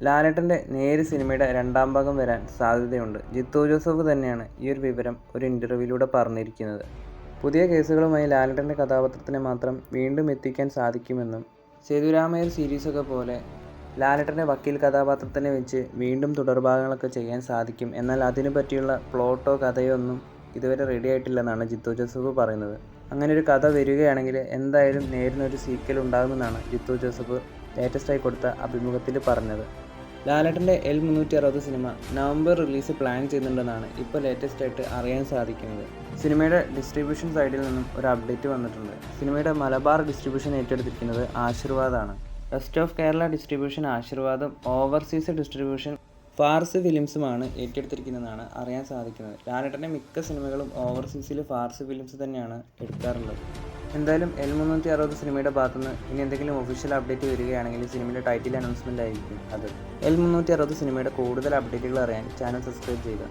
ലാലേട്ടൻ്റെ നേര് സിനിമയുടെ രണ്ടാം ഭാഗം വരാൻ സാധ്യതയുണ്ട്. ജിത്തു ജോസഫ് തന്നെയാണ് ഈ ഒരു വിവരം ഒരു ഇൻ്റർവ്യൂവിലൂടെ പറഞ്ഞിരിക്കുന്നത്. പുതിയ കേസുകളുമായി ലാലേട്ടൻ്റെ കഥാപാത്രത്തിനെ മാത്രം വീണ്ടും എത്തിക്കാൻ സാധിക്കുമെന്നും സേതുരാമയ്യർ സീരീസൊക്കെ പോലെ ലാലേട്ടൻ്റെ വക്കീൽ കഥാപാത്രത്തിനെ വെച്ച് വീണ്ടും തുടർഭാഗങ്ങളൊക്കെ ചെയ്യാൻ സാധിക്കും. എന്നാൽ അതിനു പറ്റിയുള്ള പ്ലോട്ടോ കഥയോ ഒന്നും ഇതുവരെ റെഡി ആയിട്ടില്ലെന്നാണ് ജിത്തു ജോസഫ് പറയുന്നത്. അങ്ങനെ ഒരു കഥ വരികയാണെങ്കിൽ എന്തായാലും നേരിനൊരു സീക്വൽ ഉണ്ടാകുമെന്നാണ് ജിത്തു ജോസഫ് ലേറ്റസ്റ്റായി കൊടുത്ത അഭിമുഖത്തിൽ പറഞ്ഞത്. ലാലേട്ടൻ്റെ L360 cinema November release plan ചെയ്യുന്നുണ്ടെന്നാണ് ഇപ്പോൾ ലേറ്റസ്റ്റായിട്ട് അറിയാൻ സാധിക്കുന്നത്. സിനിമയുടെ ഡിസ്ട്രിബ്യൂഷൻ സൈഡിൽ നിന്നും ഒരു അപ്ഡേറ്റ് വന്നിട്ടുണ്ട്. സിനിമയുടെ മലബാർ ഡിസ്ട്രിബ്യൂഷൻ ഏറ്റെടുത്തിരിക്കുന്നത് ആശീർവാദാണ്. വെസ്റ്റ് ഓഫ് കേരള ഡിസ്ട്രിബ്യൂഷൻ ആശീർവാദും ഓവർസീസ് ഡിസ്ട്രിബ്യൂഷൻ ഫാർസ് ഫിലിംസുമാണ് ഏറ്റെടുത്തിരിക്കുന്നതെന്നാണ് അറിയാൻ സാധിക്കുന്നത്. ലാലേട്ടൻ്റെ മിക്ക സിനിമകളും ഓവർസീസിൽ ഫാർസ് ഫിലിംസ് തന്നെയാണ് എടുക്കാറുള്ളത്. എന്തായാലും L360 സിനിമയുടെ ഭാഗത്തുനിന്ന് ഇനി എന്തെങ്കിലും ഒഫീഷ്യൽ അപ്ഡേറ്റ് വരികയാണെങ്കിൽ സിനിമയുടെ ടൈറ്റിൽ അനൗൺസ്മെൻ്റ് ആയിരിക്കും അത്. L360 സിനിമയുടെ കൂടുതൽ അപ്ഡേറ്റുകൾ അറിയാൻ ചാനൽ സബ്സ്ക്രൈബ് ചെയ്യുക.